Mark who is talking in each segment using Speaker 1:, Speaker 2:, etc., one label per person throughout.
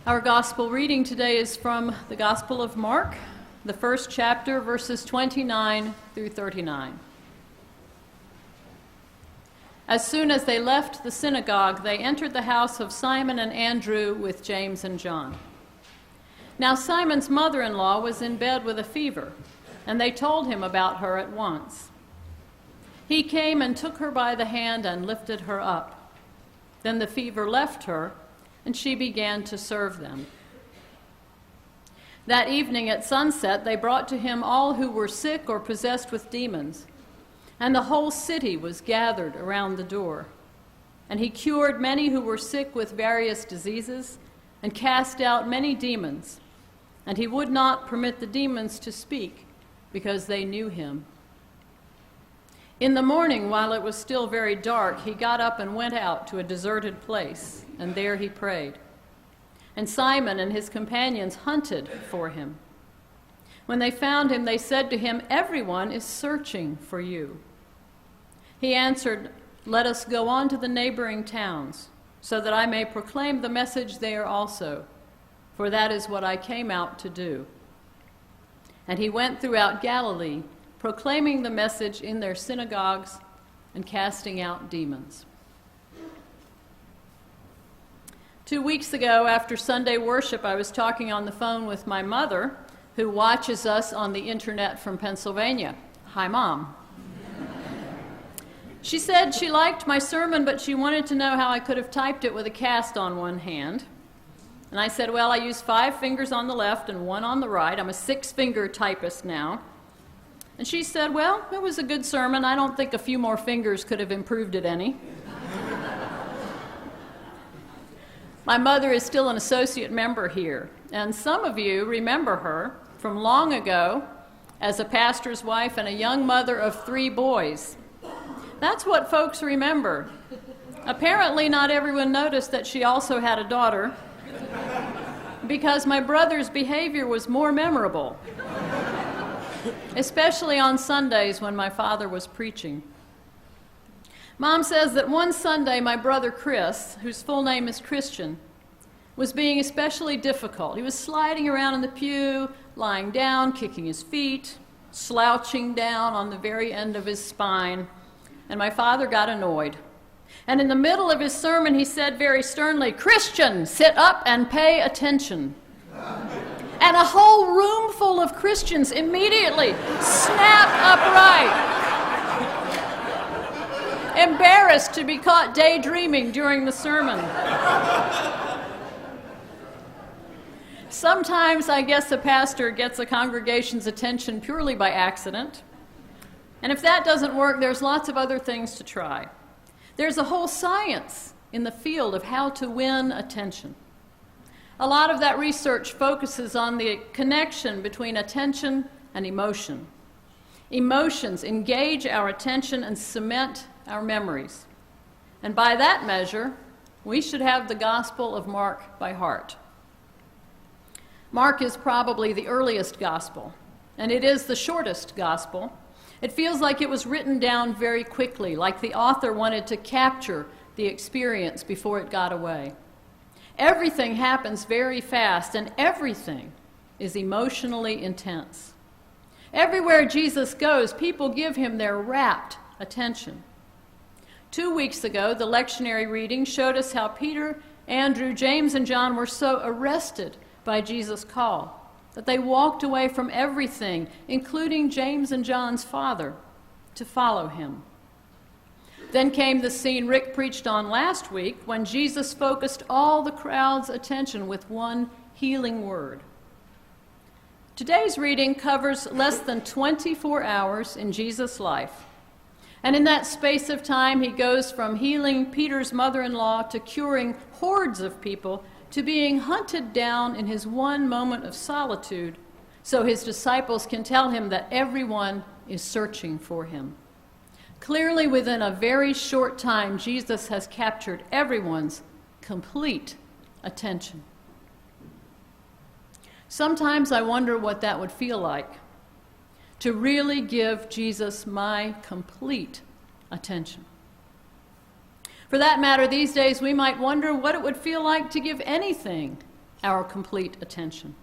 Speaker 1: Our gospel reading today is from the Gospel of Mark, the first chapter, verses 29 through 39. As soon as they left the synagogue, they entered the house of Simon and Andrew with James and John. Now Simon's mother-in-law was in bed with a fever, and they told him about her at once. He came and took her by the hand and lifted her up. Then the fever left her, and she began to serve them. That evening at sunset, they brought to him all who were sick or possessed with demons, and the whole city was gathered around the door. And he cured many who were sick with various diseases, and cast out many demons. And he would not permit the demons to speak, because they knew him. In the morning, while it was still very dark, he got up and went out to a deserted place, and there he prayed. And Simon and his companions hunted for him. When they found him, they said to him, "Everyone is searching for you." He answered, "Let us go on to the neighboring towns, so that I may proclaim the message there also, for that is what I came out to do." And he went throughout Galilee, proclaiming the message in their synagogues and casting out demons. 2 weeks ago, after Sunday worship, I was talking on the phone with my mother, who watches us on the internet from Pennsylvania. Hi, Mom. She said she liked my sermon, but she wanted to know how I could have typed it with a cast on one hand. And I said, well, I use 5 fingers on the left and 1 on the right. I'm a 6-finger typist now. And she said, well, it was a good sermon. I don't think a few more fingers could have improved it any. My mother is still an associate member here, and some of you remember her from long ago as a pastor's wife and a young mother of 3 boys. That's what folks remember. Apparently, not everyone noticed that she also had a daughter, because my brother's behavior was more memorable, especially on Sundays when my father was preaching. Mom says that one Sunday my brother Chris, whose full name is Christian, was being especially difficult. He was sliding around in the pew, lying down, kicking his feet, slouching down on the very end of his spine, and my father got annoyed. And in the middle of his sermon, he said very sternly, "Christian, sit up and pay attention." And a whole room full of Christians immediately snapped upright, embarrassed to be caught daydreaming during the sermon. Sometimes I guess a pastor gets a congregation's attention purely by accident. And if that doesn't work, there's lots of other things to try. There's a whole science in the field of how to win attention. A lot of that research focuses on the connection between attention and emotion. Emotions engage our attention and cement our memories. And by that measure, we should have the Gospel of Mark by heart. Mark is probably the earliest gospel, and it is the shortest gospel. It feels like it was written down very quickly, like the author wanted to capture the experience before it got away. Everything happens very fast, and everything is emotionally intense. Everywhere Jesus goes, people give him their rapt attention. 2 weeks ago, the lectionary reading showed us how Peter, Andrew, James, and John were so arrested by Jesus' call that they walked away from everything, including James and John's father, to follow him. Then came the scene Rick preached on last week when Jesus focused all the crowd's attention with one healing word. Today's reading covers less than 24 hours in Jesus' life. And in that space of time, he goes from healing Peter's mother-in-law to curing hordes of people to being hunted down in his one moment of solitude so his disciples can tell him that everyone is searching for him. Clearly, within a very short time, Jesus has captured everyone's complete attention. Sometimes I wonder what that would feel like, to really give Jesus my complete attention. For that matter, these days we might wonder what it would feel like to give anything our complete attention.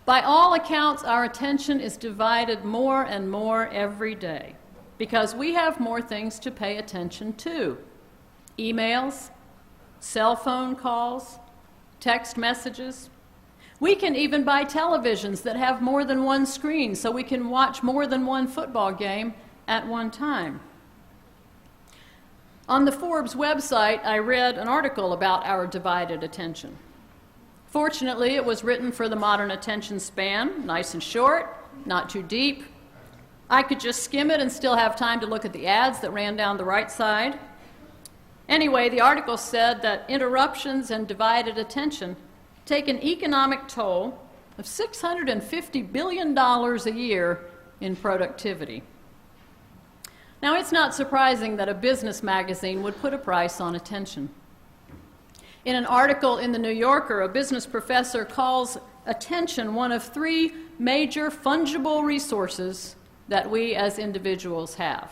Speaker 1: By all accounts, our attention is divided more and more every day because we have more things to pay attention to. Emails, cell phone calls, text messages. We can even buy televisions that have more than one screen so we can watch more than one football game at one time. On the Forbes website, I read an article about our divided attention. Fortunately, it was written for the modern attention span, nice and short, not too deep. I could just skim it and still have time to look at the ads that ran down the right side. Anyway, the article said that interruptions and divided attention take an economic toll of $650 billion a year in productivity. Now, it's not surprising that a business magazine would put a price on attention. In an article in The New Yorker, a business professor calls attention one of three major fungible resources that we as individuals have.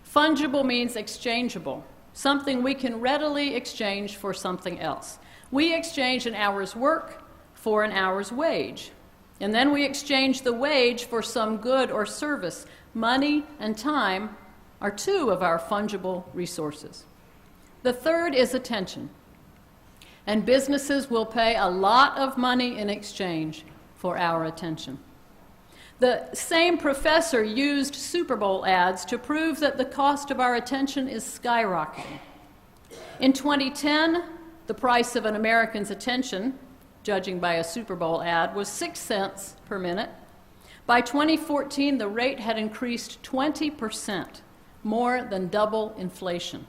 Speaker 1: Fungible means exchangeable, something we can readily exchange for something else. We exchange an hour's work for an hour's wage, and then we exchange the wage for some good or service. Money and time are two of our fungible resources. The third is attention. And businesses will pay a lot of money in exchange for our attention. The same professor used Super Bowl ads to prove that the cost of our attention is skyrocketing. In 2010, the price of an American's attention, judging by a Super Bowl ad, was 6 cents per minute. By 2014, the rate had increased 20%, more than double inflation.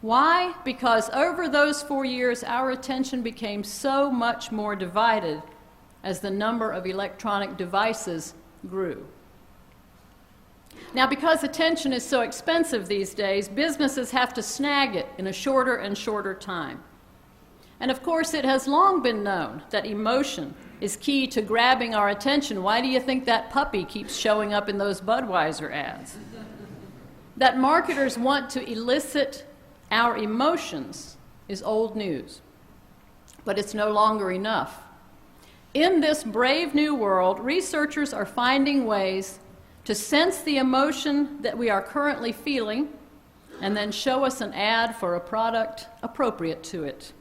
Speaker 1: Why? Because over those 4 years, our attention became so much more divided as the number of electronic devices grew. Now, because attention is so expensive these days, businesses have to snag it in a shorter and shorter time. And of course, it has long been known that emotion is key to grabbing our attention. Why do you think that puppy keeps showing up in those Budweiser ads? That marketers want to elicit our emotions is old news, but it's no longer enough. In this brave new world, researchers are finding ways to sense the emotion that we are currently feeling and then show us an ad for a product appropriate to it.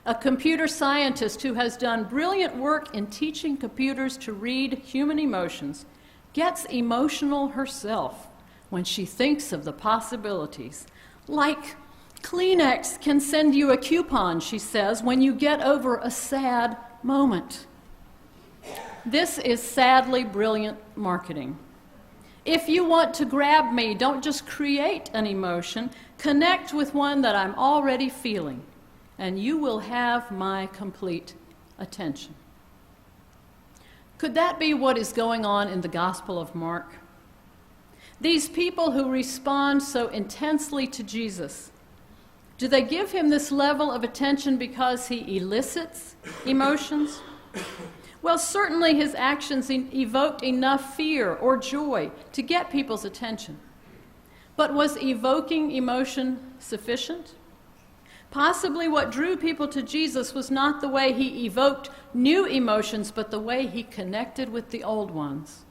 Speaker 1: A computer scientist who has done brilliant work in teaching computers to read human emotions gets emotional herself when she thinks of the possibilities. Like Kleenex can send you a coupon, she says, when you get over a sad moment. This is sadly brilliant marketing. If you want to grab me, don't just create an emotion, connect with one that I'm already feeling, and you will have my complete attention. Could that be what is going on in the Gospel of Mark? These people who respond so intensely to Jesus, do they give him this level of attention because he elicits emotions? Well, certainly his actions evoked enough fear or joy to get people's attention. But was evoking emotion sufficient? Possibly what drew people to Jesus was not the way he evoked new emotions, but the way he connected with the old ones.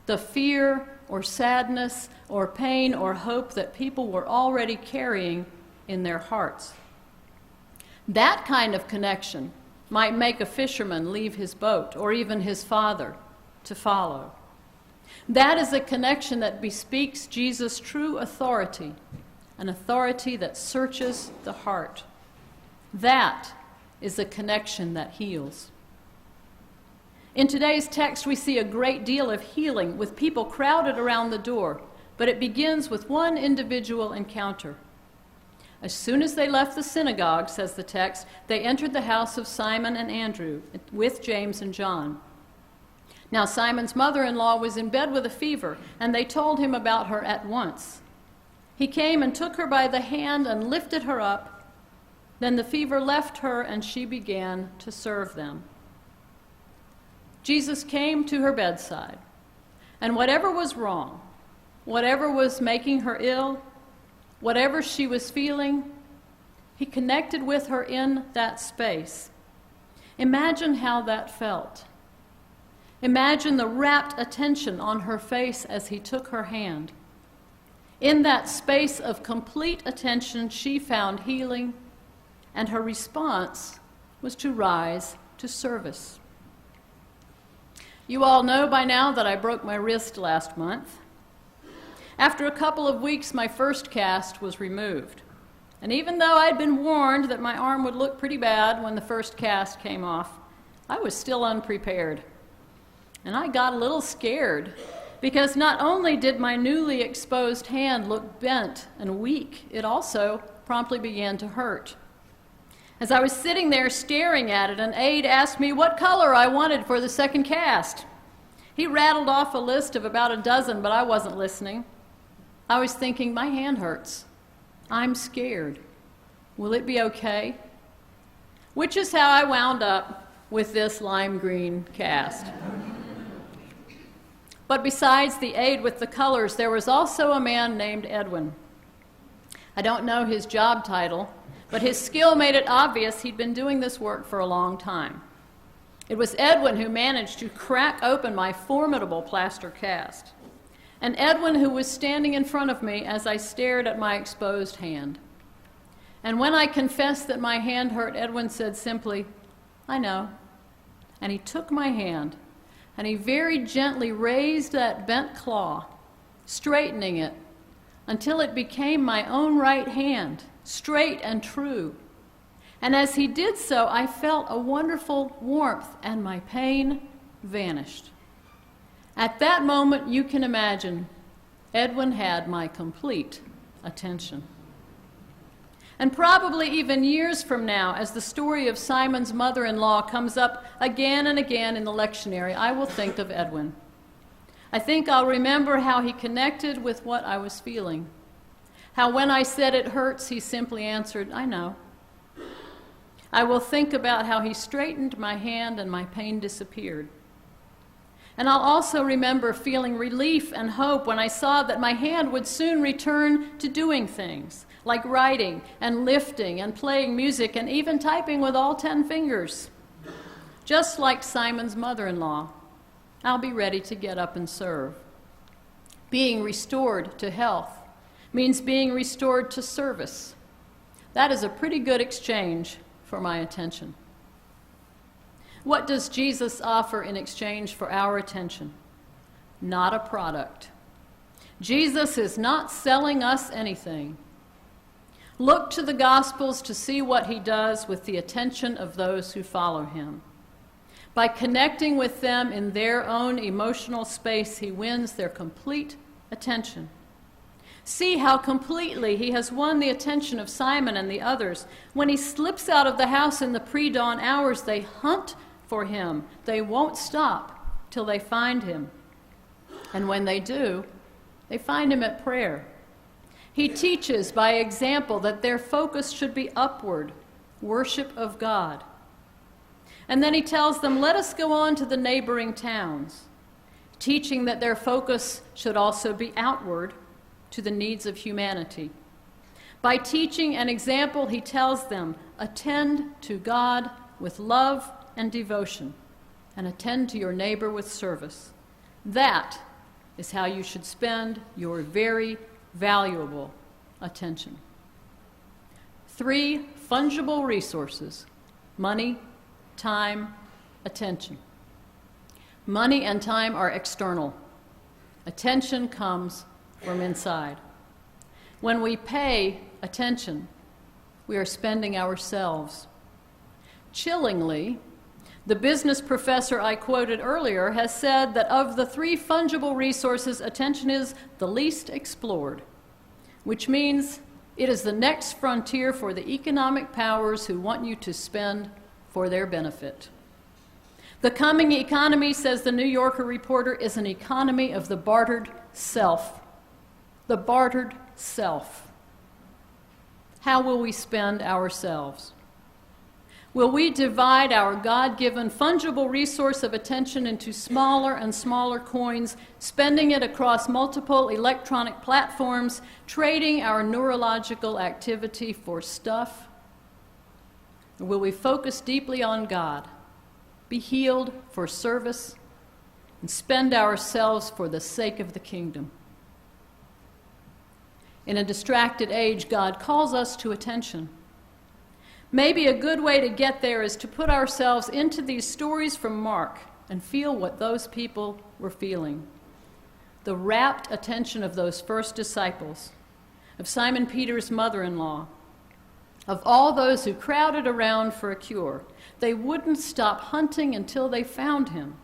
Speaker 1: The fear or sadness or pain or hope that people were already carrying in their hearts. That kind of connection might make a fisherman leave his boat or even his father to follow. That is a connection that bespeaks Jesus' true authority, an authority that searches the heart. That is a connection that heals. In today's text, we see a great deal of healing with people crowded around the door, but it begins with one individual encounter. As soon as they left the synagogue, says the text, they entered the house of Simon and Andrew with James and John. Now Simon's mother-in-law was in bed with a fever, and they told him about her at once. He came and took her by the hand and lifted her up. Then the fever left her, and she began to serve them. Jesus came to her bedside, and whatever was wrong, whatever was making her ill, whatever she was feeling, he connected with her in that space. Imagine how that felt. Imagine the rapt attention on her face as he took her hand. In that space of complete attention, she found healing, and her response was to rise to service. You all know by now that I broke my wrist last month. After a couple of weeks, my first cast was removed. And even though I'd been warned that my arm would look pretty bad when the first cast came off, I was still unprepared. And I got a little scared because not only did my newly exposed hand look bent and weak, it also promptly began to hurt. As I was sitting there staring at it, an aide asked me what color I wanted for the second cast. He rattled off a list of about a dozen, but I wasn't listening. I was thinking, my hand hurts. I'm scared. Will it be okay? Which is how I wound up with this lime green cast. But besides the aide with the colors, there was also a man named Edwin. I don't know his job title, but his skill made it obvious he'd been doing this work for a long time. It was Edwin who managed to crack open my formidable plaster cast, and Edwin who was standing in front of me as I stared at my exposed hand. And when I confessed that my hand hurt, Edwin said simply, "I know." And he took my hand, and he very gently raised that bent claw, straightening it until it became my own right hand, straight and true. And as he did so, I felt a wonderful warmth, and my pain vanished. At that moment, you can imagine, Edwin had my complete attention. And probably even years from now, as the story of Simon's mother-in-law comes up again and again in the lectionary, I will think of Edwin. I think I'll remember how he connected with what I was feeling. How when I said it hurts, he simply answered, "I know." I will think about how he straightened my hand and my pain disappeared. And I'll also remember feeling relief and hope when I saw that my hand would soon return to doing things, like writing and lifting and playing music and even typing with all 10 fingers. Just like Simon's mother-in-law, I'll be ready to get up and serve. Being restored to health means being restored to service. That is a pretty good exchange for my attention. What does Jesus offer in exchange for our attention? Not a product. Jesus is not selling us anything. Look to the Gospels to see what he does with the attention of those who follow him. By connecting with them in their own emotional space, he wins their complete attention. See how completely he has won the attention of Simon and the others. When he slips out of the house in the pre-dawn hours, they hunt for him. They won't stop till they find him. And when they do, they find him at prayer. He teaches by example that their focus should be upward, worship of God. And then he tells them, "Let us go on to the neighboring towns," teaching that their focus should also be outward to the needs of humanity. By teaching an example, he tells them, attend to God with love and devotion, and attend to your neighbor with service. That is how you should spend your very valuable attention. 3 fungible resources: money, time, attention. Money and time are external. Attention comes from inside. When we pay attention, we are spending ourselves. Chillingly, the business professor I quoted earlier has said that of the 3 fungible resources, attention is the least explored, which means it is the next frontier for the economic powers who want you to spend for their benefit. The coming economy, says the New Yorker reporter, is an economy of the bartered self. The bartered self. How will we spend ourselves? Will we divide our God-given fungible resource of attention into smaller and smaller coins, spending it across multiple electronic platforms, trading our neurological activity for stuff? Or will we focus deeply on God be healed for service, and spend ourselves for the sake of the kingdom. In a distracted age, God calls us to attention. Maybe a good way to get there is to put ourselves into these stories from Mark and feel what those people were feeling. The rapt attention of those first disciples, of Simon Peter's mother-in-law, of all those who crowded around for a cure. They wouldn't stop hunting until they found him,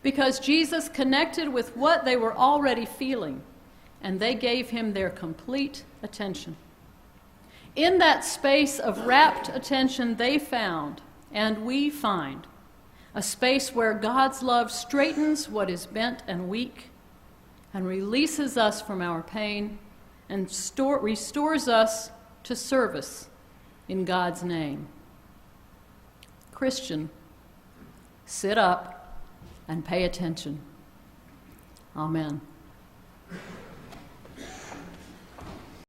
Speaker 1: because Jesus connected with what they were already feeling, and they gave him their complete attention. In that space of rapt attention, they found, and we find, a space where God's love straightens what is bent and weak and releases us from our pain and restores us to service in God's name. Christian, sit up and pay attention. Amen.